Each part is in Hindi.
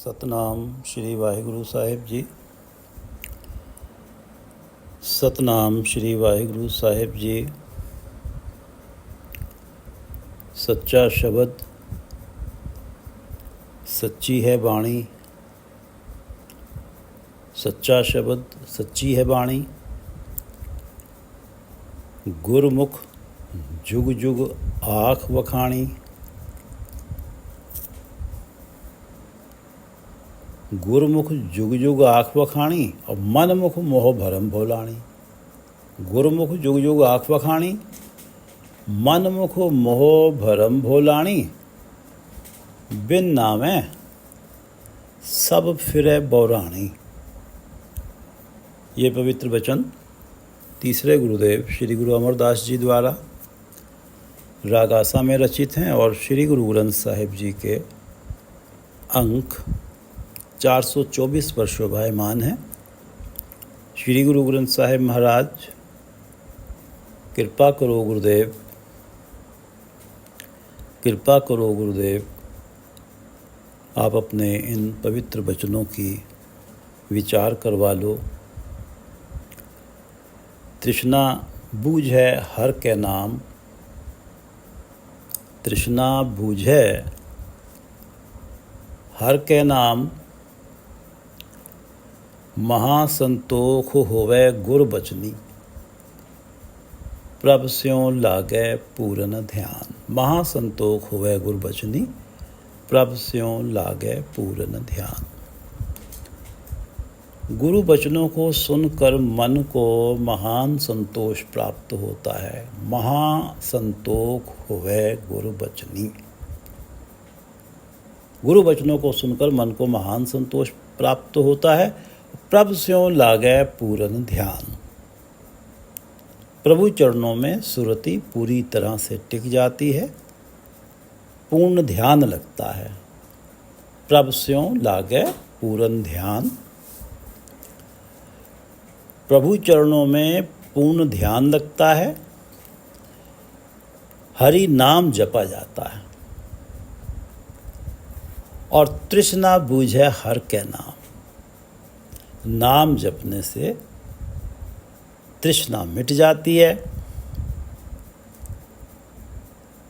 ਸਤਨਾਮ ਸ਼੍ਰੀ ਵਾਹਿਗੁਰੂ ਸਾਹਿਬ ਜੀ। ਸਤਨਾਮ ਸ਼੍ਰੀ ਵਾਹਿਗੁਰੂ ਸਾਹਿਬ ਜੀ। ਸੱਚਾ ਸ਼ਬਦ, ਸੱਚੀ ਹੈ ਬਾਣੀ। ਸੱਚਾ ਸ਼ਬਦ, ਸੱਚੀ ਹੈ ਬਾਣੀ। ਗੁਰਮੁਖ ਜੁਗ ਜੁਗ ਆਖ ਵਖਾਣੀ। गुरमुख जुग जुग आँख वखाणी और मन मुख मोह भरम भोलाणी। गुरमुख जुग जुग आँख वखाणी, मन मुख मोह भरम भोलाणी। बिन नामे सब फिरे बौराणी। ये पवित्र वचन तीसरे गुरुदेव श्री गुरु अमरदास जी द्वारा राग आसा में रचित हैं और श्री गुरु ग्रंथ साहिब जी के अंक 424 पर शोभायमान है। श्री गुरु ग्रंथ साहिब महाराज कृपा करो गुरुदेव, कृपा करो गुरुदेव। आप अपने इन पवित्र वचनों की विचार करवा लो। तृष्णा बूझे हर के नाम, तृष्णा बूझे हर के नाम। महासंतोख होवे गुर बचनी, प्रभ स्यों लागे पूरन ध्यान। महासंतोख होवे गुर बचनी, प्रभ स्यों लागे पूरन ध्यान। गुरु वचनों को सुनकर मन को महान संतोष प्राप्त होता है। महासंतोख होवे गुरु बचनी। गुरु वचनों को सुनकर मन को महान संतोष प्राप्त होता है। प्रभ स्यों लागे पूरन ध्यान। प्रभु चरणों में सुरति पूरी तरह से टिक जाती है, पूर्ण ध्यान लगता है। प्रभ स्यों लागे पूरन ध्यान। प्रभु चरणों में पूर्ण ध्यान लगता है, हरि नाम जपा जाता है और तृष्णा बूझे हर के नाम। नाम जपने से तृष्णा मिट जाती है,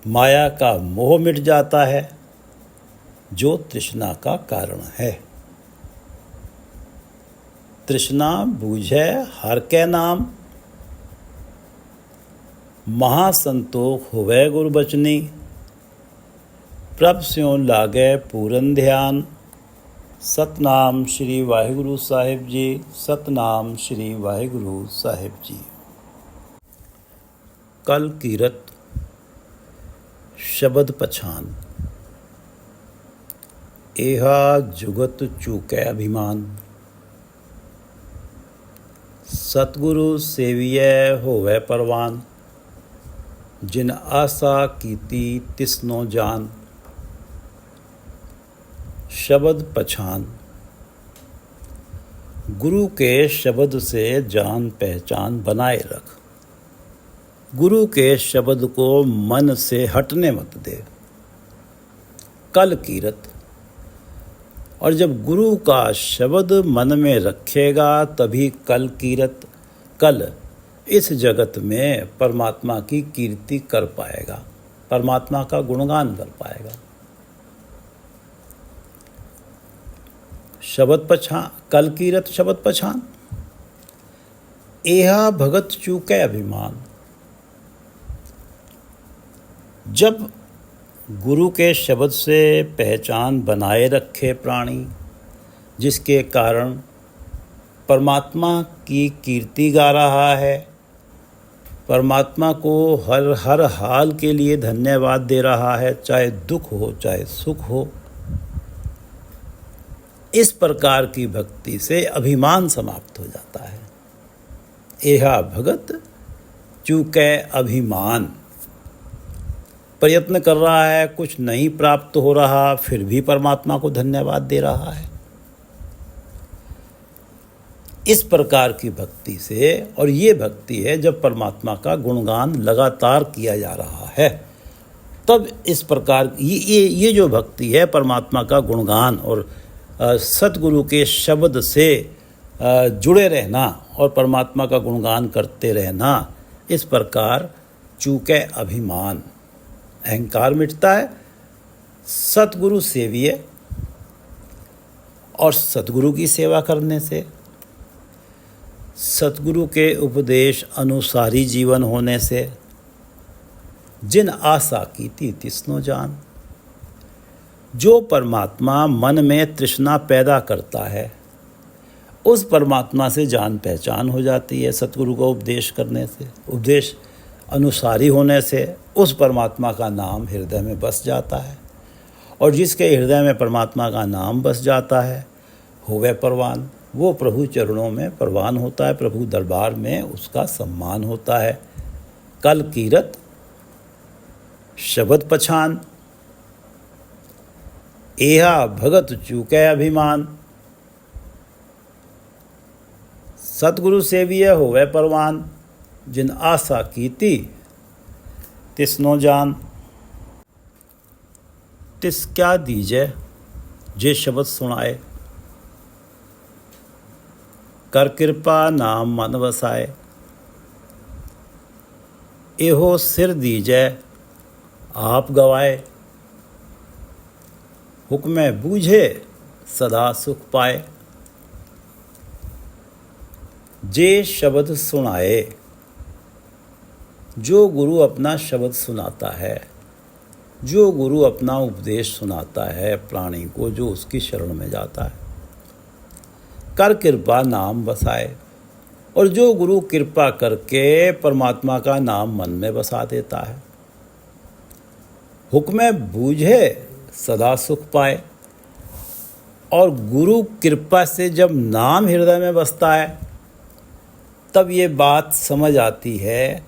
माया का मोह मिट जाता है जो तृष्णा का कारण है। तृष्णा बूझे हर के नाम, महासंतोख होवे गुर बचनी। प्रभ स्यों लागे पूरन ध्यान। सतनाम श्री वाहिगुरु साहिब जी। सतनाम श्री वाहिगुरु साहिब जी। कल कीरत शब्द पछान, एहा जुगत चूके अभिमान। सतगुरु सेविये होवे परवान, जिन आशा कीती तिसनो जान। शब्द पछान, गुरु के शब्द से जान पहचान बनाए रख। गुरु के शब्द को मन से हटने मत दे। कल कीरत, और जब गुरु का शब्द मन में रखेगा तभी कल कीरत, कल इस जगत में परमात्मा की कीर्ति कर पाएगा, परमात्मा का गुणगान कर पाएगा। शब्द पछान, कल कीरत शब्द पछान। एहा भगत चूके अभिमान। जब गुरु के शब्द से पहचान बनाए रखे प्राणी, जिसके कारण परमात्मा की कीर्ति गा रहा है, परमात्मा को हर हाल के लिए धन्यवाद दे रहा है, चाहे दुख हो चाहे सुख हो। इस प्रकार की भक्ति से अभिमान समाप्त हो जाता है। एहा भगत चूके अभिमान। प्रयत्न कर रहा है, कुछ नहीं प्राप्त हो रहा, फिर भी परमात्मा को धन्यवाद दे रहा है। इस प्रकार की भक्ति से, और ये भक्ति है जब परमात्मा का गुणगान लगातार किया जा रहा है, तब इस प्रकार ये जो भक्ति है परमात्मा का गुणगान और सतगुरु के शब्द से जुड़े रहना और परमात्मा का गुणगान करते रहना, इस प्रकार चूके अभिमान, अहंकार मिटता है। सतगुरु सेविए, और सतगुरु की सेवा करने से, सतगुरु के उपदेश अनुसारी जीवन होने से, जिन आशा की थी तिस्नो जान, जो परमात्मा मन में तृष्णा पैदा करता है उस परमात्मा से जान पहचान हो जाती है। सतगुरु को उपदेश करने से, उपदेश अनुसारी होने से उस परमात्मा का नाम हृदय में बस जाता है, और जिसके हृदय में परमात्मा का नाम बस जाता है होवे परवान, वो प्रभु चरणों में परवान होता है, प्रभु दरबार में उसका सम्मान होता है। कल कीरत शब्द पछान, एहा भगत चूके अभिमान, सतगुरु सेविय होवे परवान, जिन आशा कीती तिस्नो जान। तिस क्या दीजे जे शब्द सुनाए, कर कृपा नाम मन वसाए, एहो सिर दीजे आप गवाए, हुक्मे बूझे सदा सुख पाए। जे शब्द सुनाए, जो गुरु अपना शब्द सुनाता है, जो गुरु अपना उपदेश सुनाता है प्राणी को, जो उसकी शरण में जाता है, कर कृपा नाम बसाए, और जो गुरु कृपा करके परमात्मा का नाम मन में बसा देता है, हुक्म बूझे सदा सुख पाए। और गुरु कृपा से जब नाम हृदय में बसता है तब ये बात समझ आती है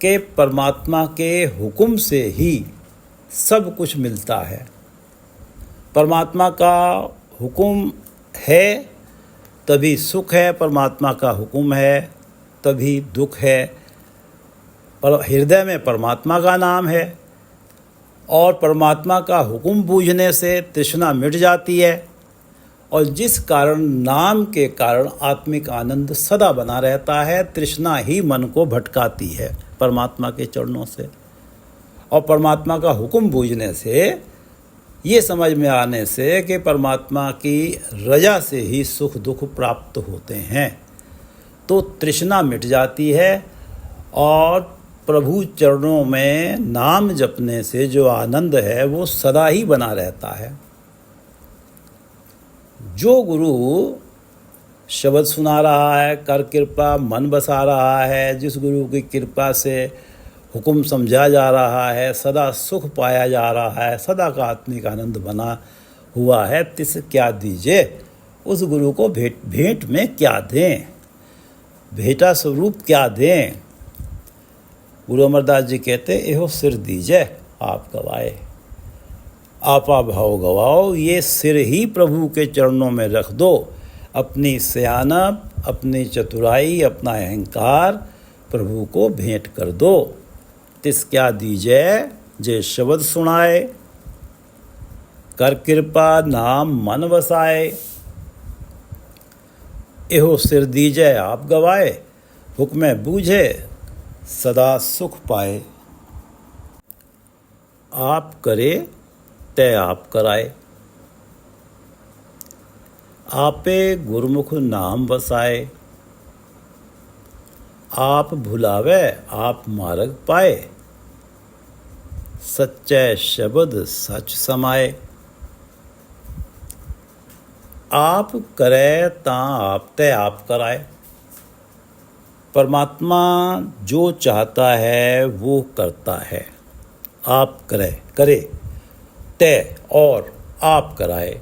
कि परमात्मा के हुक्म से ही सब कुछ मिलता है। परमात्मा का हुक्म है तभी सुख है, परमात्मा का हुक्म है तभी दुख है। पर हृदय में परमात्मा का नाम है, और परमात्मा का हुक्म बूझने से तृष्णा मिट जाती है, और जिस कारण नाम के कारण आत्मिक आनंद सदा बना रहता है। तृष्णा ही मन को भटकाती है परमात्मा के चरणों से, और परमात्मा का हुक्म बूझने से, ये समझ में आने से कि परमात्मा की रजा से ही सुख दुख प्राप्त होते हैं, तो तृष्णा मिट जाती है। और प्रभु चरणों में नाम जपने से जो आनंद है वो सदा ही बना रहता है। जो गुरु शब्द सुना रहा है, कर कृपा मन बसा रहा है, जिस गुरु की कृपा से हुक्म समझा जा रहा है, सदा सुख पाया जा रहा है, सदा का आत्मिक आनंद बना हुआ है, तिस क्या दीजिए, उस गुरु को भेंट में क्या दें, भेंटा स्वरूप क्या दें। गुरु अमरदास जी कहते, एहो सिर दीजिए आप गवाए, आपा भाव गवाओ, ये सिर ही प्रभु के चरणों में रख दो। अपनी सयानप, अपनी चतुराई, अपना अहंकार प्रभु को भेंट कर दो। तिस क्या दीजिए जे शब्द सुनाए, कर कृपा नाम मन वसाए, एहो सिर दीजिए आप गवाए, हुक्म बूझे सदा सुख पाए। आप करे तय आप कराए, आपे गुरमुख नाम बसाए, आप भुलावे आप मार्ग पाए, सच्चे शब्द सच समाए। आप करे ता आप तय आप कराए। परमात्मा जो चाहता है वो करता है। आप करे तय और आप कराए,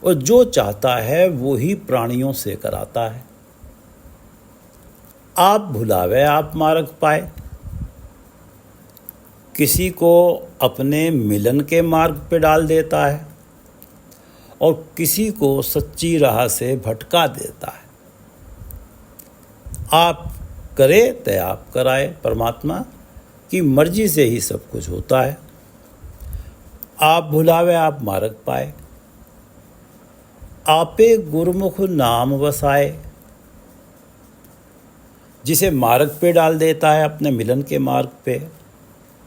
और जो चाहता है वो ही प्राणियों से कराता है। आप भुलावे आप मार्ग पाए, किसी को अपने मिलन के मार्ग पे डाल देता है और किसी को सच्ची राह से भटका देता है। आप करे तय आप कराए। परमात्मा की मर्जी से ही सब कुछ होता है। आप भुलावे आप मार्ग पाए। आपे गुरुमुख नाम वसाए, जिसे मार्ग पे डाल देता है, अपने मिलन के मार्ग पे,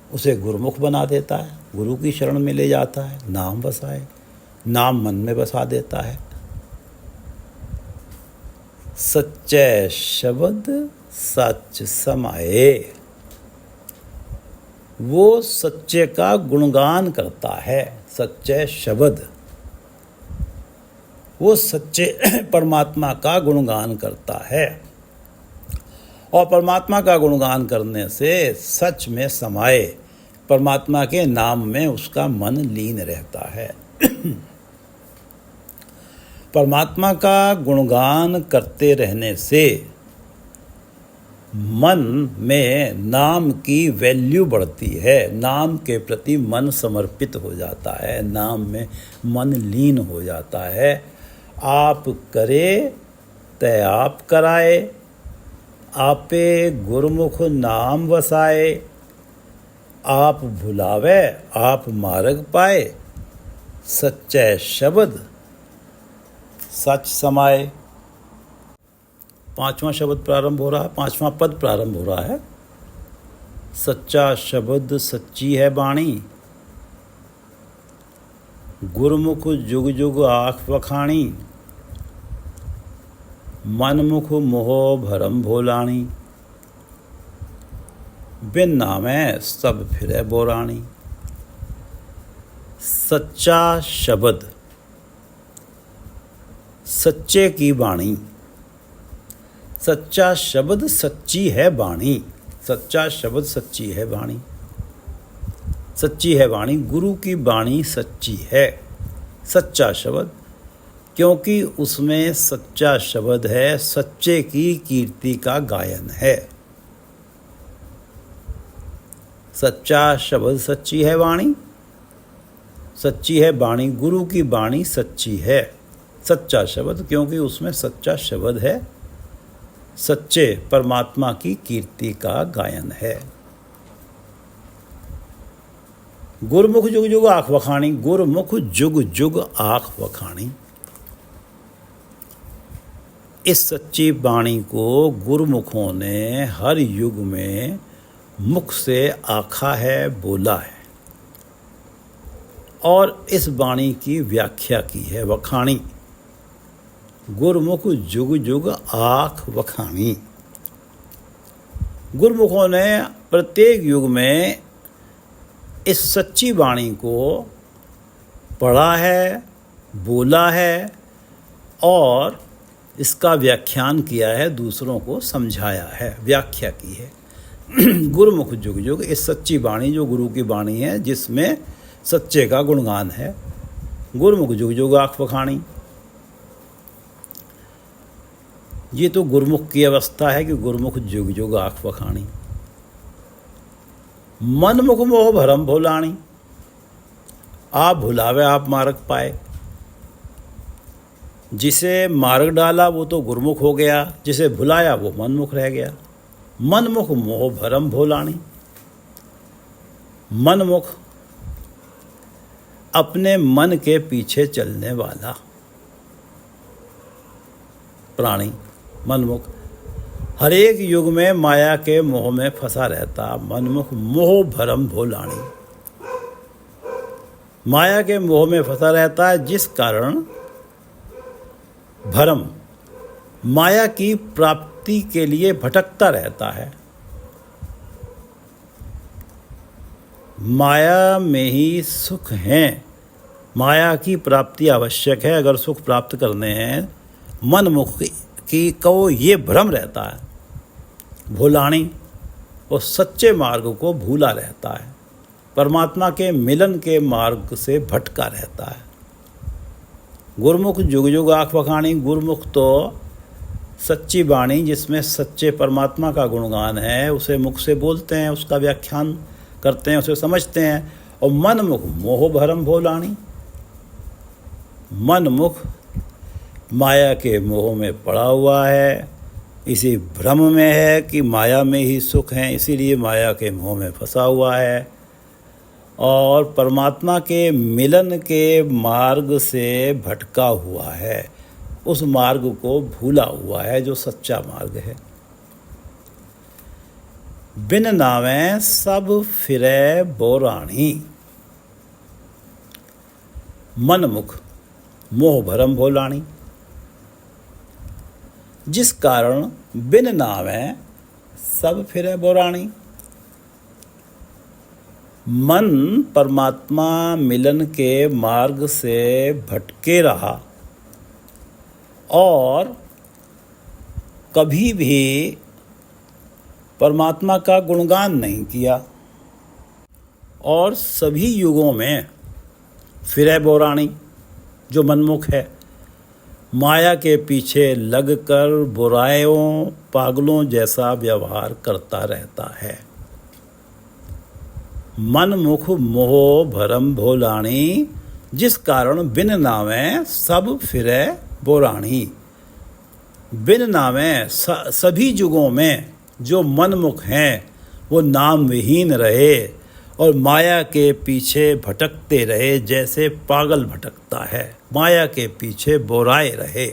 उसे गुरुमुख बना देता है, गुरु की शरण में ले जाता है। नाम वसाए, नाम मन में बसा देता है। सच्चे शब्द सच समाए, वो सच्चे का गुणगान करता है। सच्चे शब्द, वो सच्चे परमात्मा का गुणगान करता है, और परमात्मा का गुणगान करने से सच में समाए, परमात्मा के नाम में उसका मन लीन रहता है। परमात्मा का गुणगान करते रहने से मन में नाम की वैल्यू बढ़ती है, नाम के प्रति मन समर्पित हो जाता है, नाम में मन लीन हो जाता है। आप करे तय आप कराए, आपे गुरुमुख नाम वसाए, आप भुलावे आप मार्ग पाए, सच्चे शब्द सच समाए। पांचवा शब्द प्रारंभ हो रहा है, पांचवा पद प्रारंभ हो रहा है। सच्चा शब्द सच्ची है बाणी, गुरमुख जुग जुग आँख वखाणी, मनमुख मोह भरम भोलाणी, बिन नामे सब फिरे बोराणी। सच्चा शब्द, सच्चे की बाणी, सच्चा शब्द सच्ची है बाणी, सच्चा शब्द सच्ची है बाणी, सच्ची है बाणी, गुरु की बाणी सच्ची है। सच्चा शब्द, क्योंकि उसमें सच्चा शब्द है, सच्चे की कीर्ति का गायन है। सच्चा शब्द सच्ची है वाणी, सच्ची है बाणी, गुरु की बाणी सच्ची है। सच्चा शब्द, क्योंकि उसमें सच्चा शब्द है, सच्चे परमात्मा की कीर्ति का गायन है। गुरमुख जुग जुग आँख वखाणी, गुरमुख जुग जुग आँख वखाणी। इस सच्ची बाणी को गुरुमुखों ने हर युग में मुख से आखा है, बोला है, और इस बाणी की व्याख्या की है, वखाणी। गुरुमुख जुग जुग आँख वखाणी। गुरुमुखों ने प्रत्येक युग में इस सच्ची वाणी को पढ़ा है, बोला है, और इसका व्याख्यान किया है, दूसरों को समझाया है, व्याख्या की है। गुरुमुख जुग जुग, इस सच्ची वाणी जो गुरु की वाणी है, जिसमें सच्चे का गुणगान है। गुरुमुख जुग जुग आँख वखाणी। ये तो गुरुमुख की अवस्था है कि गुरुमुख जुग जुग आँख वखाणी। मनमुख मोह भरम भोलाणी, आप भुलावे आप मार्ग पाए। जिसे मार्ग डाला वो तो गुरुमुख हो गया, जिसे भुलाया वो मनमुख रह गया। मनमुख मोह भरम भोलाणी। मनमुख, अपने मन के पीछे चलने वाला प्राणी, मनमुख हर एक युग में माया के मोह में फंसा रहता। मनमुख मोह भरम भोलाणी, माया के मोह में फंसा रहता है, जिस कारण भरम, माया की प्राप्ति के लिए भटकता रहता है। माया में ही सुख है, माया की प्राप्ति आवश्यक है अगर सुख प्राप्त करने हैं। मनमुख की को ये भ्रम रहता है। भोलाणी, वो सच्चे मार्ग को भूला रहता है, परमात्मा के मिलन के मार्ग से भटका रहता है। गुरुमुख जुग जुग आँख वखाणी। गुरुमुख तो सच्ची वाणी जिसमें सच्चे परमात्मा का गुणगान है, उसे मुख से बोलते हैं, उसका व्याख्यान करते हैं, उसे समझते हैं। और मनमुख मोह भरम भोलाणी, मनमुख माया के मोह में पड़ा हुआ है, इसी भ्रम में है कि माया में ही सुख है, इसीलिए माया के मोह में फंसा हुआ है। और परमात्मा के मिलन के मार्ग से भटका हुआ है, उस मार्ग को भूला हुआ है जो सच्चा मार्ग है। बिन नावें सब फिरै बोराणी, मनमुख मोह भरम भोलाणी। जिस कारण बिन नावें सब फिरै बोराणी, मन परमात्मा मिलन के मार्ग से भटके रहा और कभी भी परमात्मा का गुणगान नहीं किया, और सभी युगों में फिरै बोराणी जो मनमुख है, माया के पीछे लगकर बुराइयों पागलों जैसा व्यवहार करता रहता है। मनमुख मोह भरम भोलाणी, जिस कारण बिन नावें सब फिरै बोराणी। बिन नावें सभी युगों में जो मनमुख हैं वो नाम विहीन रहे और माया के पीछे भटकते रहे, जैसे पागल भटकता है, माया के पीछे बोराए रहे।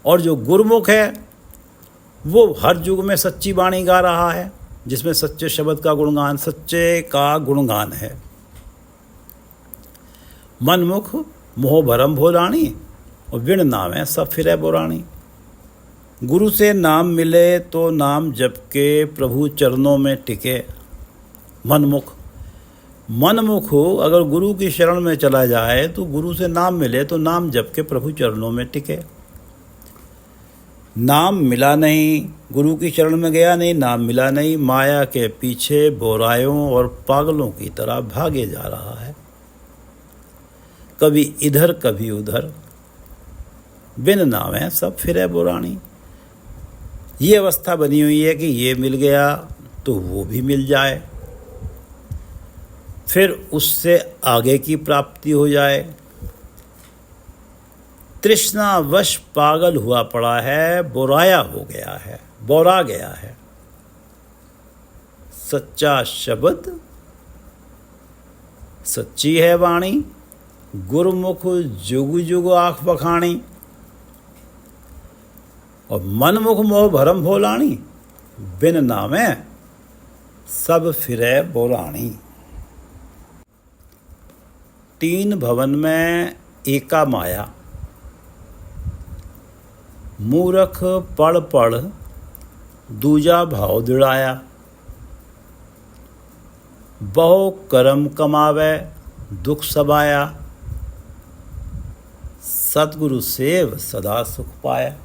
और जो गुरुमुख है वो हर युग में सच्ची वाणी गा रहा है, जिसमें सच्चे शब्द का गुणगान, सच्चे का गुणगान है। मनमुख मोह भरम भोलाणी और बिन नावें सब फिरै बोराणी। गुरु से नाम मिले तो नाम जप के प्रभु चरणों में टिके। मनमुख अगर गुरु की शरण में चला जाए तो गुरु से नाम मिले तो नाम जप के प्रभु चरणों में टिके। नाम मिला नहीं, गुरु की शरण में गया नहीं, नाम मिला नहीं, माया के पीछे बोरायों और पागलों की तरह भागे जा रहा है, कभी इधर कभी उधर। बिन नावें सब फिरै बोराणी। ये अवस्था बनी हुई है कि ये मिल गया तो वो भी मिल जाए, फिर उससे आगे की प्राप्ति हो जाए। तृष्णावश पागल हुआ पड़ा है, बोराया हो गया है, बोरा गया है। सच्चा शब्द सच्ची है वाणी, गुरुमुख जुग जुग आँख बखाणी। और मनमुख मोह भरम भोलाणी, बिन नावें सब फिरै बोराणी। तीन भवन में एका माया, मूरख पढ़ पढ़ दूजा भाव दृढ़ाया। बहु कर्म कमावे दुख सबाया, सतगुरु सेव सदा सुख पाया।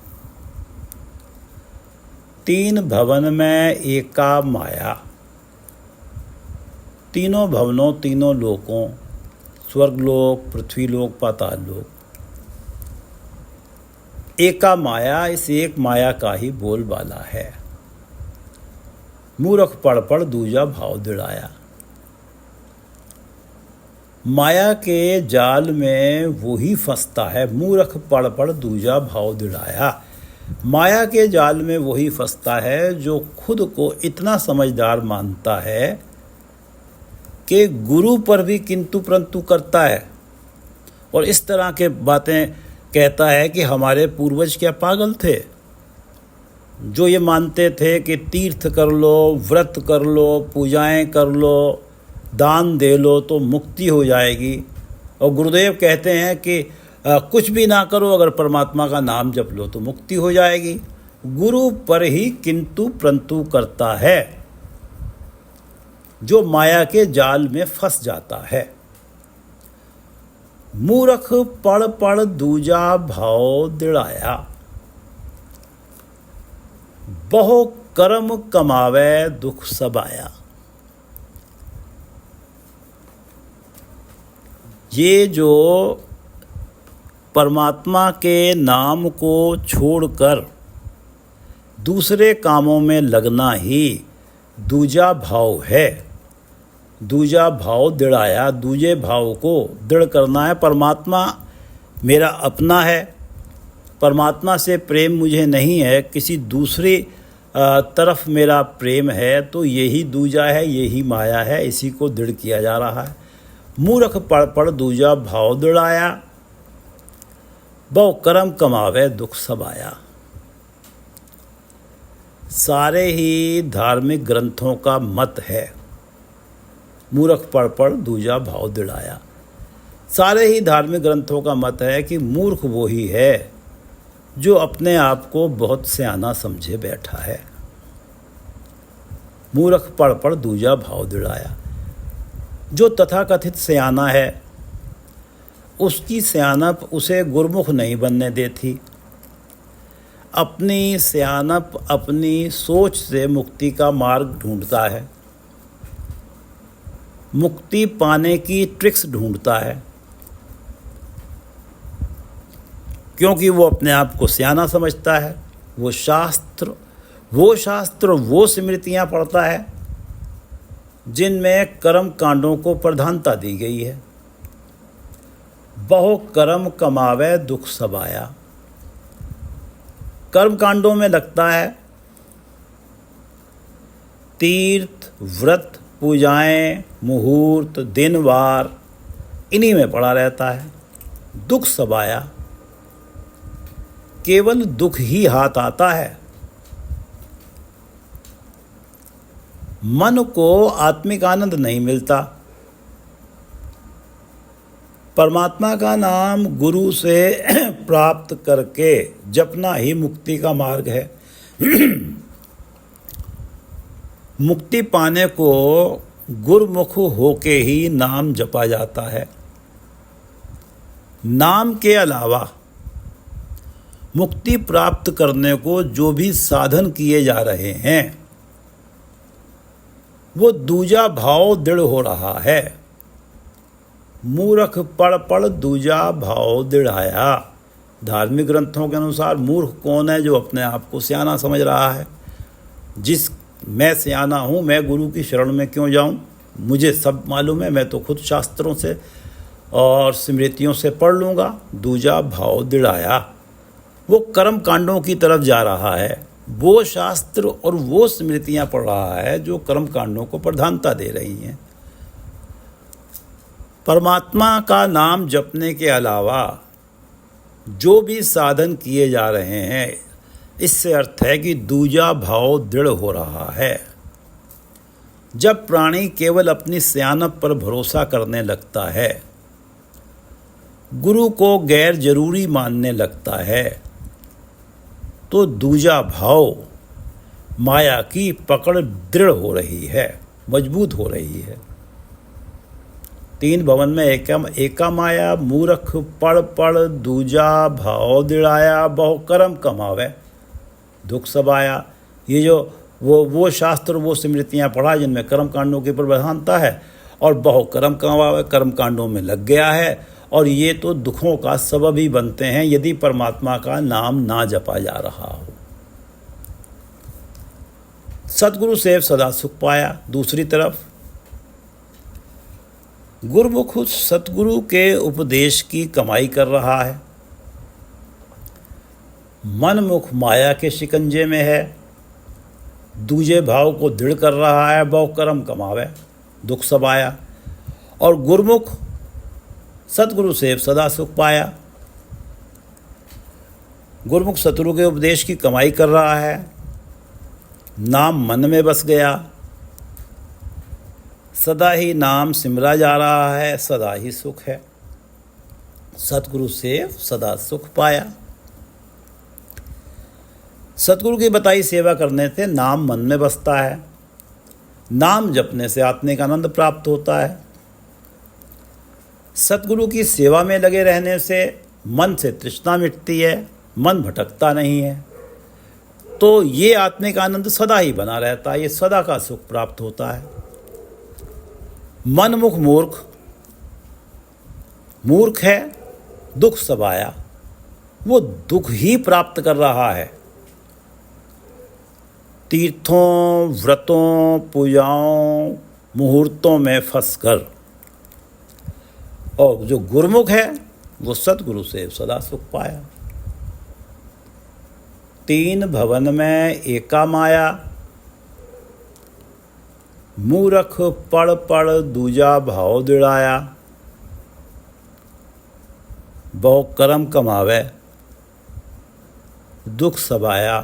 तीन भवन में एका माया, तीनों भवनों तीनों लोकों, स्वर्गलोक पृथ्वीलोक पाताललोक, एका माया, इस एक माया का ही बोलबाला है। मूरख पढ़ पढ़ दूजा भाव दृढ़ाया। माया के जाल में वो ही फंसता है, मूरख पढ़ पढ़ दूजा भाव दृढ़ाया। माया के जाल में वही फंसता है जो खुद को इतना समझदार मानता है कि गुरु पर भी किंतु परंतु करता है, और इस तरह के बातें कहता है कि हमारे पूर्वज क्या पागल थे जो ये मानते थे कि तीर्थ कर लो, व्रत कर लो, पूजाएं कर लो, दान दे लो तो मुक्ति हो जाएगी। और गुरुदेव कहते हैं कि कुछ भी ना करो, अगर परमात्मा का नाम जप लो तो मुक्ति हो जाएगी। गुरु पर ही किंतु परंतु करता है जो माया के जाल में फंस जाता है। मूरख पढ़ पढ़ दूजा भाव दृढ़ाया, बहु कर्म कमावे दुख सबाया। ये जो परमात्मा के नाम को छोड़कर दूसरे कामों में लगना ही दूजा भाव है। दूजा भाव दृढ़ाया, दूजे भाव को दृढ़ करना है। परमात्मा मेरा अपना है, परमात्मा से प्रेम मुझे नहीं है, किसी दूसरे तरफ मेरा प्रेम है, तो यही दूजा है, यही माया है, इसी को दृढ़ किया जा रहा है। मूर्ख पढ़ पढ़ दूजा भाव दृढ़ाया, बहु कर्म कमावे दुख सब आया। सारे ही धार्मिक ग्रंथों का मत है, मूर्ख पढ़ पढ़ दूजा भाव दृढ़ाया। सारे ही धार्मिक ग्रंथों का मत है कि मूर्ख वो ही है जो अपने आप को बहुत सयाना समझे बैठा है। मूर्ख पढ़ पढ़ दूजा भाव दृढ़ाया। जो तथाकथित सयाना है, उसकी सयानप उसे गुरमुख नहीं बनने देती। अपनी सयानप अपनी सोच से मुक्ति का मार्ग ढूंढता है, मुक्ति पाने की ट्रिक्स ढूंढता है, क्योंकि वो अपने आप को सयाना समझता है। वो शास्त्र वो स्मृतियाँ पढ़ता है जिनमें कर्म कांडों को प्रधानता दी गई है। बहु कर्म कमावे दुख सब आया। कर्म कांडों में लगता है, तीर्थ व्रत पूजाएं मुहूर्त दिन वार इन्हीं में पड़ा रहता है। दुख सब आया, केवल दुख ही हाथ आता है। मन को आत्मिक आनंद नहीं मिलता। परमात्मा का नाम गुरु से प्राप्त करके जपना ही मुक्ति का मार्ग है। मुक्ति पाने को गुरमुख होके ही नाम जपा जाता है। नाम के अलावा मुक्ति प्राप्त करने को जो भी साधन किए जा रहे हैं, वो दूजा भाव दृढ़ हो रहा है। मूर्ख पढ़ पढ़ दूजा भाव दृढ़ाया। धार्मिक ग्रंथों के अनुसार मूर्ख कौन है? जो अपने आप को सयाना समझ रहा है। मैं सयाना हूँ, मैं गुरु की शरण में क्यों जाऊँ? मुझे सब मालूम है, मैं तो खुद शास्त्रों से और स्मृतियों से पढ़ लूँगा। दूजा भाव दृढ़ाया, वो कर्म कांडों की तरफ जा रहा है। वो शास्त्र और वो स्मृतियाँ पढ़ रहा है जो कर्म कांडों को प्रधानता दे रही हैं। परमात्मा का नाम जपने के अलावा जो भी साधन किए जा रहे हैं, इससे अर्थ है कि दूजा भाव दृढ़ हो रहा है। जब प्राणी केवल अपनी सयानप पर भरोसा करने लगता है, गुरु को गैर जरूरी मानने लगता है, तो दूजा भाव माया की पकड़ दृढ़ हो रही है, मजबूत हो रही है। तीन भवन में एका माया, मूर्ख पढ़ पढ़ दूजा भाव दृढ़ाया, बहु कर्म कमावे दुख सब आया। ये जो वो शास्त्र वो स्मृतियाँ पढ़ा जिनमें कर्म कांडों की प्रधानता है, और बहु कर्म कमावे, कर्म कांडों में लग गया है, और ये तो दुखों का सबब ही बनते हैं यदि परमात्मा का नाम ना जपा जा रहा हो। सतगुरु से सदा सुख पाया। दूसरी तरफ गुरमुख सतगुरु के उपदेश की कमाई कर रहा है। मनमुख माया के शिकंजे में है, दूजे भाव को दृढ़ कर रहा है, बहु कर्म कमावे दुख सब आया। और गुरमुख सतगुरु से सदा सुख पाया। गुरमुख सतगुरु के उपदेश की कमाई कर रहा है, नाम मन में बस गया, सदा ही नाम सिमरा जा रहा है, सदा ही सुख है। सतगुरु से सदा सुख पाया। सतगुरु की बताई सेवा करने से नाम मन में बसता है। नाम जपने से आत्मिक आनंद प्राप्त होता है। सतगुरु की सेवा में लगे रहने से मन से तृष्णा मिटती है, मन भटकता नहीं है, तो ये आत्मिक आनंद सदा ही बना रहता है, ये सदा का सुख प्राप्त होता है। मनमुख मूर्ख है, दुख सब आया, वो दुख ही प्राप्त कर रहा है। तीर्थों व्रतों पूजाओं मुहूर्तों में फंसकर। और जो गुरमुख है वो सतगुरु से सदा सुख पाया। तीन भवन में एका माया, मूरख पढ़ पढ़ दूजा भाव दिड़ाया, बहु कर्म कमावे दुख सबाया,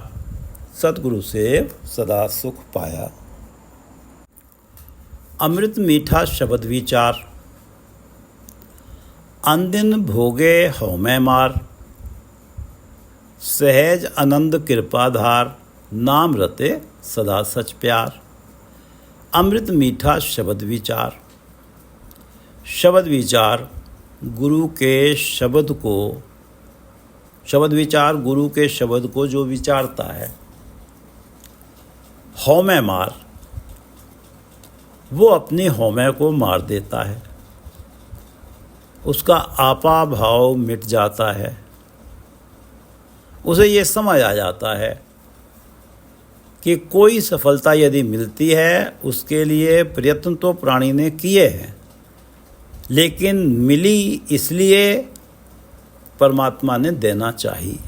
सतगुरु से सदा सुख पाया। अमृत मीठा शब्द विचार, अंदिन भोगे हौमै मार, सहज आनंद कृपाधार, नाम रते सदा सच प्यार। अमृत मीठा शब्द विचार। शब्द विचार गुरु के शब्द को, शब्द विचार गुरु के शब्द को जो विचारता है, हौमै मार, वो अपनी हौमै को मार देता है, उसका आपा भाव मिट जाता है, उसे ये समझ आ जाता है कि कोई सफलता यदि मिलती है उसके लिए प्रयत्न तो प्राणी ने किए हैं, लेकिन मिली इसलिए परमात्मा ने देना चाहिए।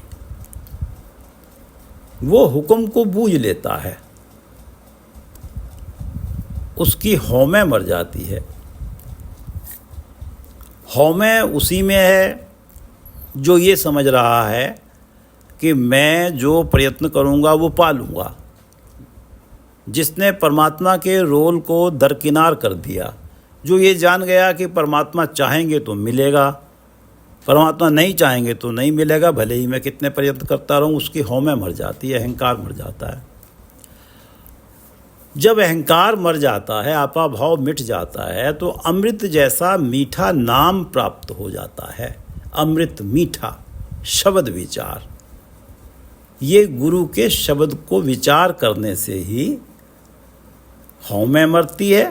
वो हुक्म को बूझ लेता है, उसकी हौमै मर जाती है। हौमै उसी में है जो ये समझ रहा है कि मैं जो प्रयत्न करूँगा वो पा लूँगा। जिसने परमात्मा के रोल को दरकिनार कर दिया, जो ये जान गया कि परमात्मा चाहेंगे तो मिलेगा, परमात्मा नहीं चाहेंगे तो नहीं मिलेगा, भले ही मैं कितने प्रयत्न करता रहूँ, उसकी हौमै मर जाती है, अहंकार मर जाता है। जब अहंकार मर जाता है, आपा भाव मिट जाता है, तो अमृत जैसा मीठा नाम प्राप्त हो जाता है। अमृत मीठा शब्द विचार, ये गुरु के शब्द को विचार करने से ही हौमै मरती है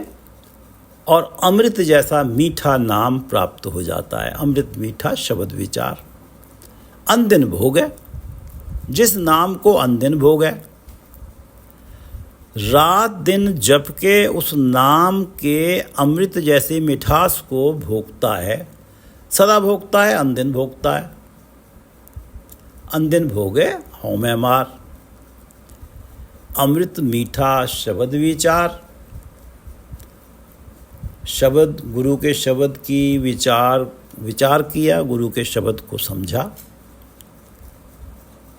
और अमृत जैसा मीठा नाम प्राप्त हो जाता है। अमृत मीठा शब्द विचार। अनदिन भोगे, जिस नाम को अनदिन भोगे, रात दिन जप के उस नाम के अमृत जैसी मिठास को भोगता है, सदा भोगता है, अनदिन भोगता है। अनदिन भोगे हौमै मार। अमृत मीठा शब्द विचार। शब्द, गुरु के शब्द की विचार किया, गुरु के शब्द को समझा,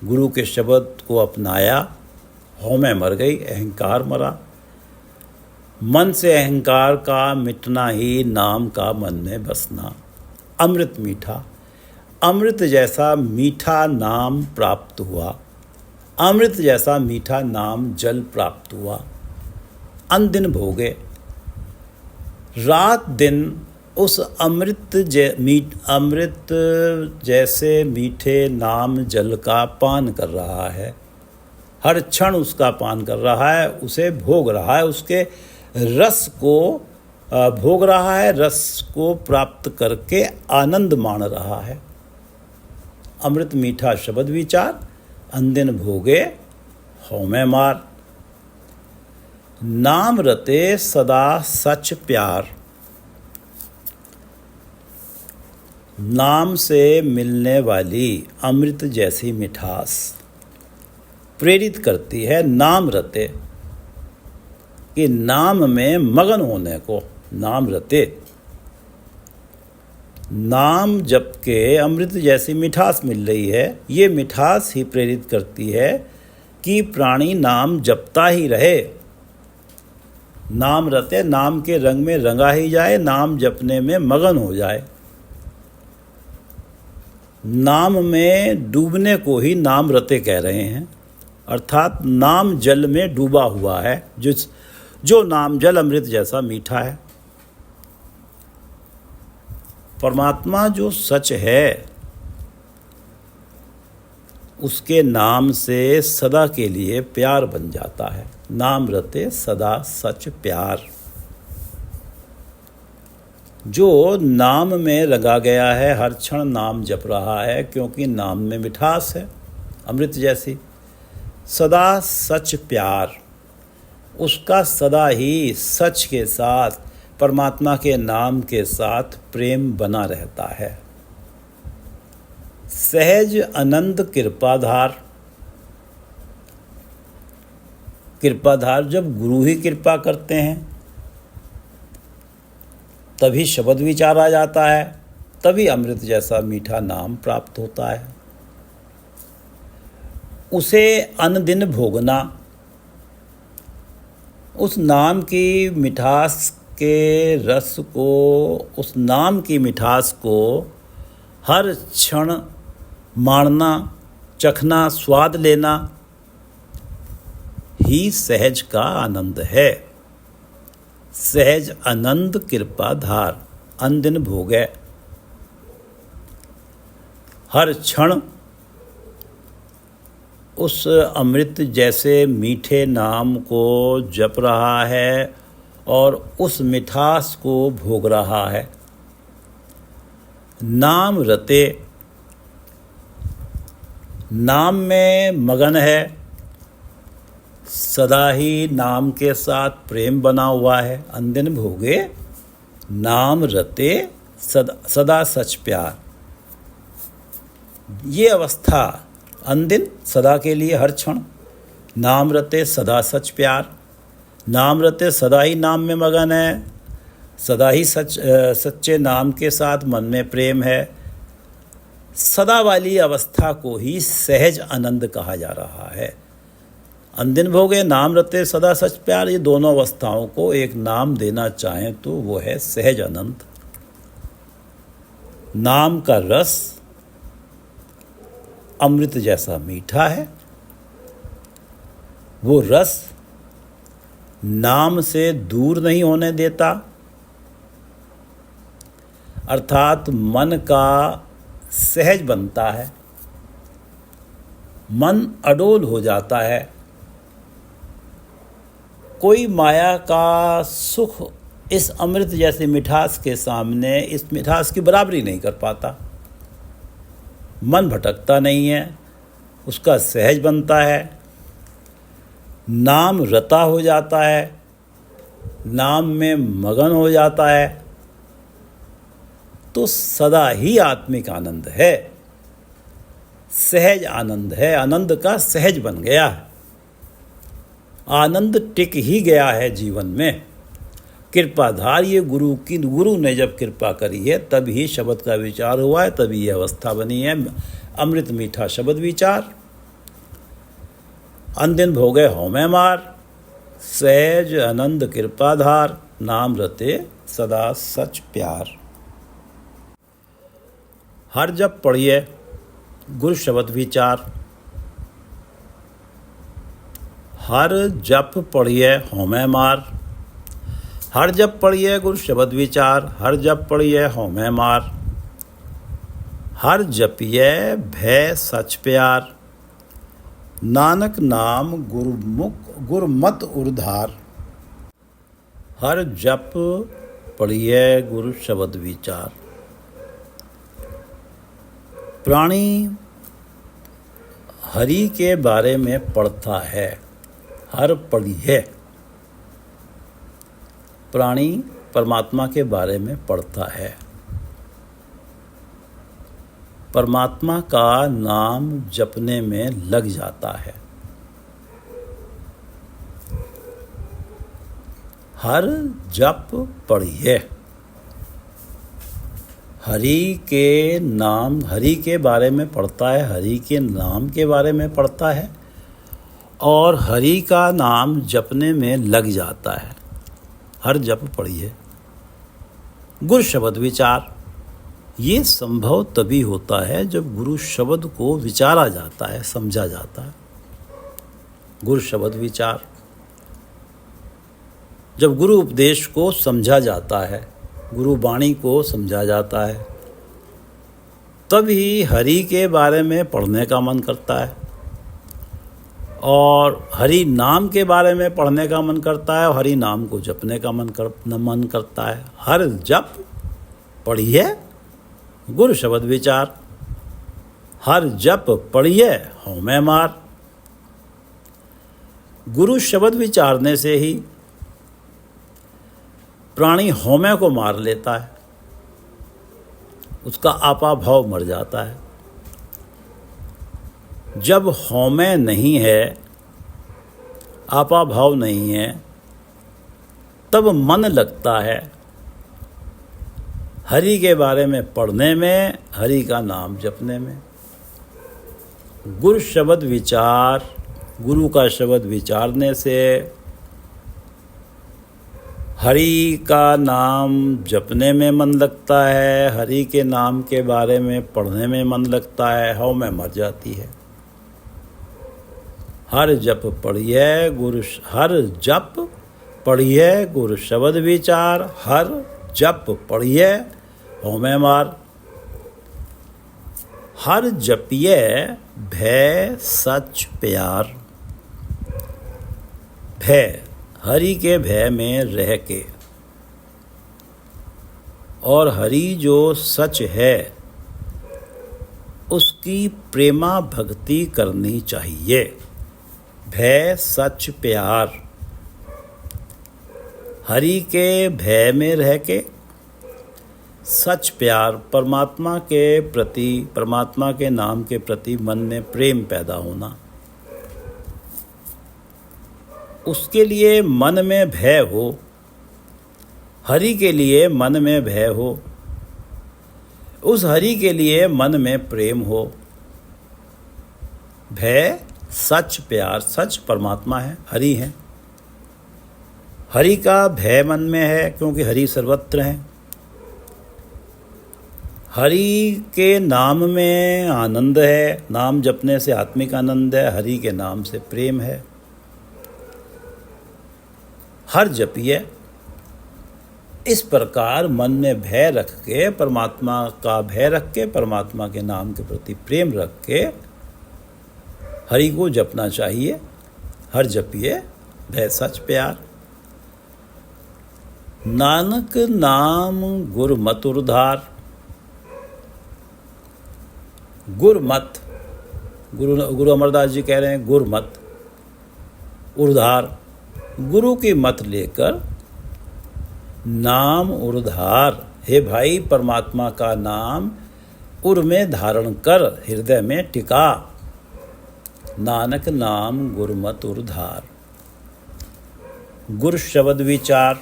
गुरु के शब्द को अपनाया, हौमै मर गई, अहंकार मरा। मन से अहंकार का मिटना ही नाम का मन में बसना। अमृत मीठा, अमृत जैसा मीठा नाम प्राप्त हुआ, अमृत जैसा मीठा नाम जल प्राप्त हुआ। अनदिन भोगे, रात दिन उस अमृत जैसे मीठे नाम जल का पान कर रहा है, हर क्षण उसका पान कर रहा है, उसे भोग रहा है, उसके रस को भोग रहा है, रस को प्राप्त करके आनंद मान रहा है। अमृत मीठा शब्द विचार। अनदिन भोगे हौमै मार। नाम रते सदा सच प्यार। नाम से मिलने वाली अमृत जैसी मिठास प्रेरित करती है नाम रते, कि नाम में मगन होने को। नाम रते, नाम जप के अमृत जैसी मिठास मिल रही है, ये मिठास ही प्रेरित करती है कि प्राणी नाम जपता ही रहे। नाम रते, नाम के रंग में रंगा ही जाए, नाम जपने में मगन हो जाए। नाम में डूबने को ही नाम रते कह रहे हैं, अर्थात नाम जल में डूबा हुआ है, जो नाम जल अमृत जैसा मीठा है। परमात्मा जो सच है, उसके नाम से सदा के लिए प्यार बन जाता है। नाम रते सदा सच प्यार। जो नाम में लगा गया है, हर क्षण नाम जप रहा है, क्योंकि नाम में मिठास है अमृत जैसी। सदा सच प्यार, उसका सदा ही सच के साथ, परमात्मा के नाम के साथ प्रेम बना रहता है। सहज आनंद कृपाधार, कृपाधार जब गुरु ही कृपा करते हैं तभी शब्द विचार आ जाता है, तभी अमृत जैसा मीठा नाम प्राप्त होता है। उसे अनदिन भोगना, उस नाम की मिठास के रस को, उस नाम की मिठास को हर क्षण माणना, चखना, स्वाद लेना ही सहज का आनंद है। सहज आनंद कृपाधार अनदिन भोगे। हर क्षण उस अमृत जैसे मीठे नाम को जप रहा है और उस मिठास को भोग रहा है। नाम रते, नाम में मगन है, सदा ही नाम के साथ प्रेम बना हुआ है। अनदिन भोगे नाम रते सदा सच प्यार। ये अवस्था अनदिन सदा के लिए, हर क्षण नाम रते सदा सच प्यार। नाम रते सदा ही नाम में मगन है, सदा ही सच्चे नाम के साथ मन में प्रेम है। सदा वाली अवस्था को ही सहज आनंद कहा जा रहा है। अनदिन भोगे नाम रते सदा सच प्यार, ये दोनों अवस्थाओं को एक नाम देना चाहें तो वो है सहज आनंद। नाम का रस अमृत जैसा मीठा है। वो रस नाम से दूर नहीं होने देता, अर्थात मन का सहज बनता है, मन अडोल हो जाता है। कोई माया का सुख इस अमृत जैसे मिठास के सामने इस मिठास की बराबरी नहीं कर पाता। मन भटकता नहीं है, उसका सहज बनता है, नाम रता हो जाता है, नाम में मगन हो जाता है, तो सदा ही आत्मिक आनंद है, सहज आनंद है। आनंद का सहज बन गया है, आनंद टिक ही गया है जीवन में। कृपाधार ये गुरु ने जब कृपा करी है तभी शब्द का विचार हुआ है, तभी ये अवस्था बनी है। अमृत मीठा शब्द विचार। अनदिन भोगे होमे मार, सहज आनंद कृपाधार, नाम रते सदा सच प्यार। हर जप पढ़िए गुरु शब्द विचार, हर जप पढ़िए होमे मार। हर जप पढ़िए गुरु शब्द विचार, हर जप पढ़िए होमे मार। हर जपिए भय सच प्यार, नानक नाम गुरमत उर्धार। हर जप पढ़िए गुरु शब्द विचार। प्राणी हरि के बारे में पढ़ता है, हर पढ़िए। प्राणी परमात्मा के बारे में पढ़ता है, परमात्मा का नाम जपने में लग जाता है। हर जप पढ़िए, हरि के नाम, हरि के बारे में पढ़ता है, हरि के नाम के बारे में पढ़ता है और हरि का नाम जपने में लग जाता है। हर जप पढ़िए। गुरु शब्द विचार, ये संभव तभी होता है जब गुरु शब्द को विचारा जाता है, समझा जाता है। गुरु शब्द विचार, जब गुरु उपदेश को समझा जाता है, गुरु वाणी को समझा जाता है, तभी हरि के बारे में पढ़ने का मन करता है और हरि नाम के बारे में पढ़ने का मन करता है और हरि नाम को जपने का मन करता है। हर जप पढ़िए गुरु शब्द विचार, हर जप पढ़िए होमे मार। गुरु शब्द विचारने से ही प्राणी होमे को मार लेता है, उसका आपा भाव मर जाता है। जब होमे नहीं है आपा भाव नहीं है, तब मन लगता है हरि के बारे में पढ़ने में, हरि का नाम जपने में। गुरु शब्द विचार, गुरु का शब्द विचारने से, हरि का नाम जपने में मन लगता है, हरि के नाम के बारे में पढ़ने में मन लगता है, हव में मर जाती है। हर जप पढ़िए गुरु शब्द विचार, हर जप पढ़िए हव में मार। हर जपिए भय सच प्यार, भय हरि के भय में रह के, और हरि जो सच है उसकी प्रेमा भक्ति करनी चाहिए। भय सच प्यार, हरि के भय में रह के सच प्यार, परमात्मा के प्रति, परमात्मा के नाम के प्रति मन में प्रेम पैदा होना। उसके लिए मन में भय हो, हरि के लिए मन में भय हो, उस हरि के लिए मन में प्रेम हो। भय सच प्यार, सच परमात्मा है, हरि है। हरि का भय मन में है क्योंकि हरि सर्वत्र है। हरि के नाम में आनंद है, नाम जपने से आत्मिक आनंद है, हरि के नाम से प्रेम है। हर जपिए, इस प्रकार मन में भय रख के, परमात्मा का भय रख के, परमात्मा के नाम के प्रति प्रेम रख के हरि को जपना चाहिए। हर जपिए भय सच प्यार। नानक नाम गुरमत उद्धार। गुरमत, गुरु अमरदास जी कह रहे हैं गुरमत उद्धार, गुरु की मत लेकर नाम उद्धार। हे भाई, परमात्मा का नाम उर में धारण कर, हृदय में टिका। नानक नाम गुरमत उद्धार। गुरु शब्द विचार,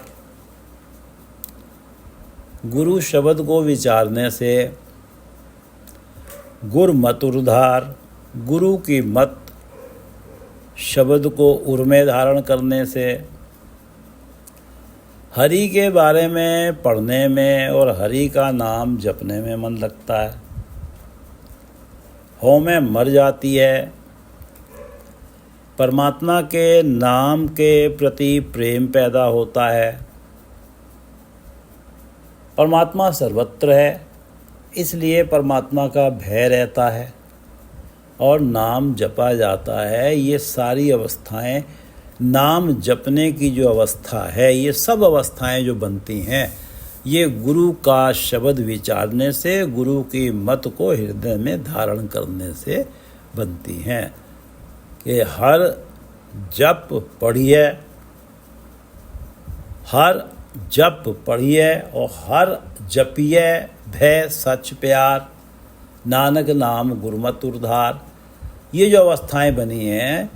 गुरु शब्द को विचारने से गुरमत उद्धार, गुरु की मत शब्द को उर में धारण करने से, हरि के बारे में पढ़ने में और हरि का नाम जपने में मन लगता है। हव में मर जाती है। परमात्मा के नाम के प्रति प्रेम पैदा होता है। परमात्मा सर्वत्र है, इसलिए परमात्मा का भय रहता है और नाम जपा जाता है। ये सारी अवस्थाएं, नाम जपने की जो अवस्था है, ये सब अवस्थाएं जो बनती हैं, ये गुरु का शब्द विचारने से, गुरु की मत को हृदय में धारण करने से बनती हैं। कि हर जप पढ़िए, हर जप पढ़िए और हर जपिए भय सच प्यार, नानक नाम गुरमत उद्धार। ये जो अवस्थाएं बनी हैं,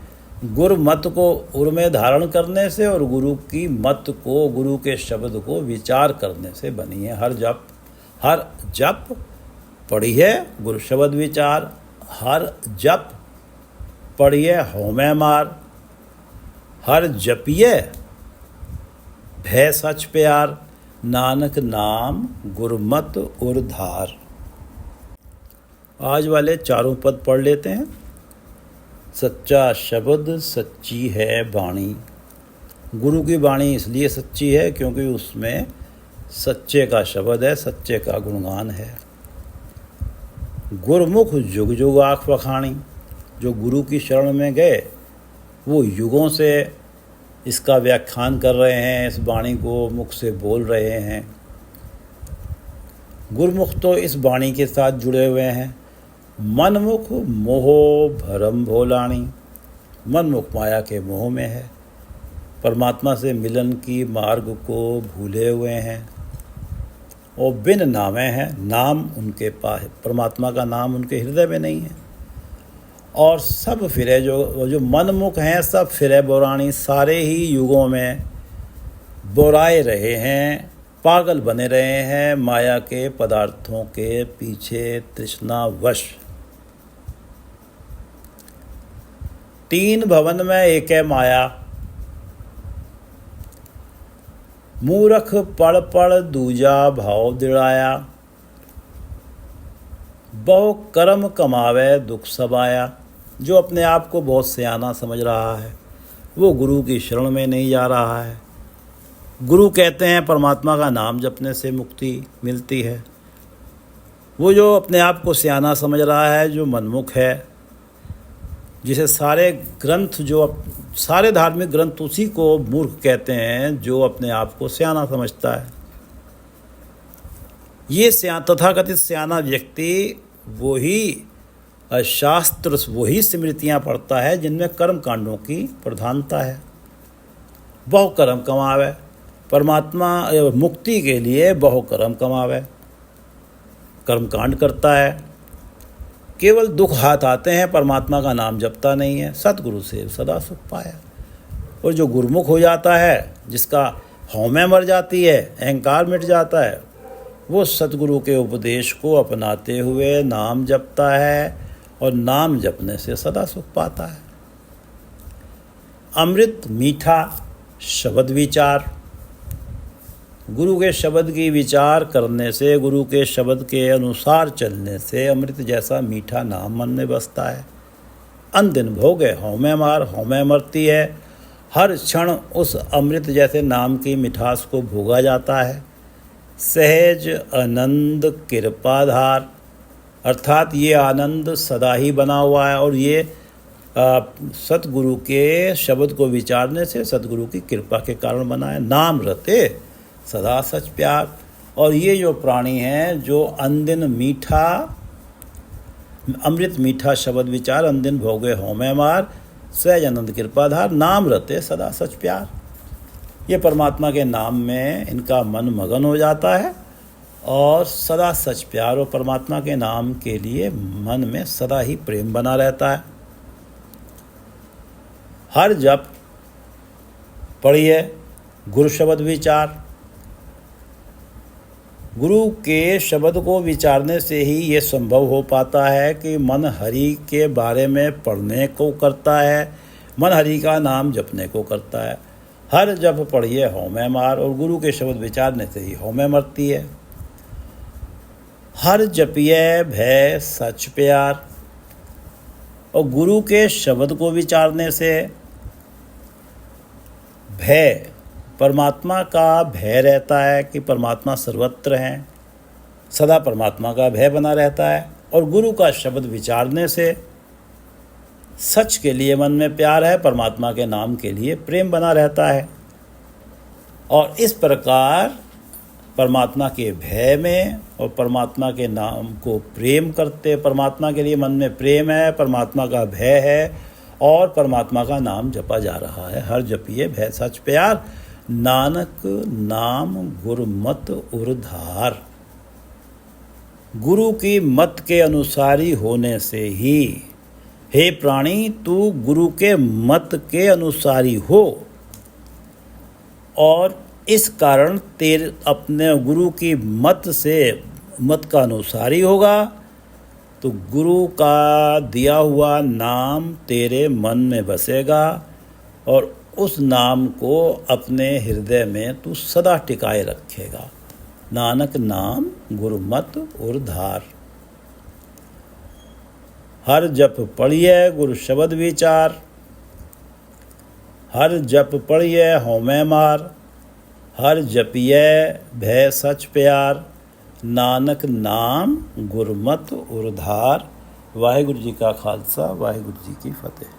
गुरमत को उर में धारण करने से और गुरु की मत को, गुरु के शब्द को विचार करने से बनी है। हर जप पढ़िए गुरु शब्द विचार, हर जप पढ़िए हव में मार, हर जपिए भय सच प्यार, नानक नाम गुरमत उद्धार। आज वाले चारों पद पढ़ लेते हैं। सच्चा शब्द सच्ची है वाणी। गुरु की वाणी इसलिए सच्ची है क्योंकि उसमें सच्चे का शब्द है, सच्चे का गुणगान है। गुरमुख जुग जुग आँख बखानी। जो गुरु की शरण में गए वो युगों से इसका व्याख्यान कर रहे हैं, इस वाणी को मुख से बोल रहे हैं। गुरमुख तो इस वाणी के साथ जुड़े हुए हैं। मनमुख मोह भरम भोलानी। मनमुख माया के मोह में है, परमात्मा से मिलन की मार्ग को भूले हुए हैं और बिन नामे हैं। नाम उनके पास, परमात्मा का नाम उनके हृदय में नहीं है। और सब फिरे जो मनमुख हैं, सब फिरे बोराणी, सारे ही युगों में बोराए रहे हैं, पागल बने रहे हैं माया के पदार्थों के पीछे तृष्णावश। तीन भवन में एक है माया, मूरख पड़ पड़ दूजा भाव दिड़ाया, बहु कर्म कमावे दुख सबाया। जो अपने आप को बहुत सियाना समझ रहा है वो गुरु की शरण में नहीं जा रहा है। गुरु कहते हैं परमात्मा का नाम जपने से मुक्ति मिलती है। वो जो अपने आप को सियाना समझ रहा है, जो मनमुख है, जिसे सारे धार्मिक ग्रंथ उसी को मूर्ख कहते हैं, जो अपने आप को सियाना समझता है। ये तथाकथित सियाना व्यक्ति वही शास्त्र, वही स्मृतियाँ पढ़ता है जिनमें कर्म कांडों की प्रधानता है। बहु कर्म कमावे, परमात्मा मुक्ति के लिए बहु कर्म कमावे, कर्मकांड करता है। केवल दुख हाथ आते हैं, परमात्मा का नाम जपता नहीं है। सतगुरु से सदा सुख पाया। और जो गुरुमुख हो जाता है, जिसका हौमें मर जाती है, अहंकार मिट जाता है, वो सतगुरु के उपदेश को अपनाते हुए नाम जपता है और नाम जपने से सदा सुख पाता है। अमृत मीठा शब्द विचार, गुरु के शब्द की विचार करने से, गुरु के शब्द के अनुसार चलने से अमृत जैसा मीठा नाम मन में बसता है। अनदिन भोगे हौमें मार, हौमें मरती है। हर क्षण उस अमृत जैसे नाम की मिठास को भोगा जाता है। सहज आनंद कृपाधार, अर्थात ये आनंद सदा ही बना हुआ है और ये सतगुरु के शब्द को विचारने से सतगुरु की कृपा के कारण बना है। नाम रते सदा सच प्यार। और ये जो प्राणी हैं, जो अनदिन मीठा अमृत मीठा शब्द विचार, अनदिन भोगे हौमें मार, सहज आनंद कृपाधार, नाम रते सदा सच प्यार। ये परमात्मा के नाम में इनका मन मगन हो जाता है और सदा सच प्यार और परमात्मा के नाम के लिए मन में सदा ही प्रेम बना रहता है। हर जप पढ़िए गुरु शब्द विचार। गुरु के शब्द को विचारने से ही ये संभव हो पाता है कि मन हरि के बारे में पढ़ने को करता है, मन हरि का नाम जपने को करता है। हर जप पढ़िए हौमें मार, और गुरु के शब्द विचारने से ही हौमें मरती है। हर जपिए भय सच प्यार, और गुरु के शब्द को विचारने से भय, परमात्मा का भय रहता है कि परमात्मा सर्वत्र हैं, सदा परमात्मा का भय बना रहता है। और गुरु का शब्द विचारने से सच के लिए मन में प्यार है, परमात्मा के नाम के लिए प्रेम बना रहता है। और इस प्रकार परमात्मा के भय में और परमात्मा के नाम को प्रेम करते, परमात्मा के लिए मन में प्रेम है, परमात्मा का भय है और परमात्मा का नाम जपा जा रहा है। हर जपिए भय सच प्यार, नानक नाम गुरुमत उरधार। गुरु की मत के अनुसारी होने से ही, हे प्राणी, तू गुरु के मत के अनुसारी हो और इस कारण तेरे अपने गुरु की मत का अनुसारी होगा तो गुरु का दिया हुआ नाम तेरे मन में बसेगा और उस नाम को अपने हृदय में तू सदा टिकाए रखेगा। नानक नाम गुरुमत उरधार। हर जप पढ़िए गुरु शब्द विचार, हर जप पढ़िए हौमें मार, हर जपिए भय सच प्यार, नानक नाम गुरमत उरधार। वाहिगुरु जी का खालसा, वाहिगुरु जी की फतेह।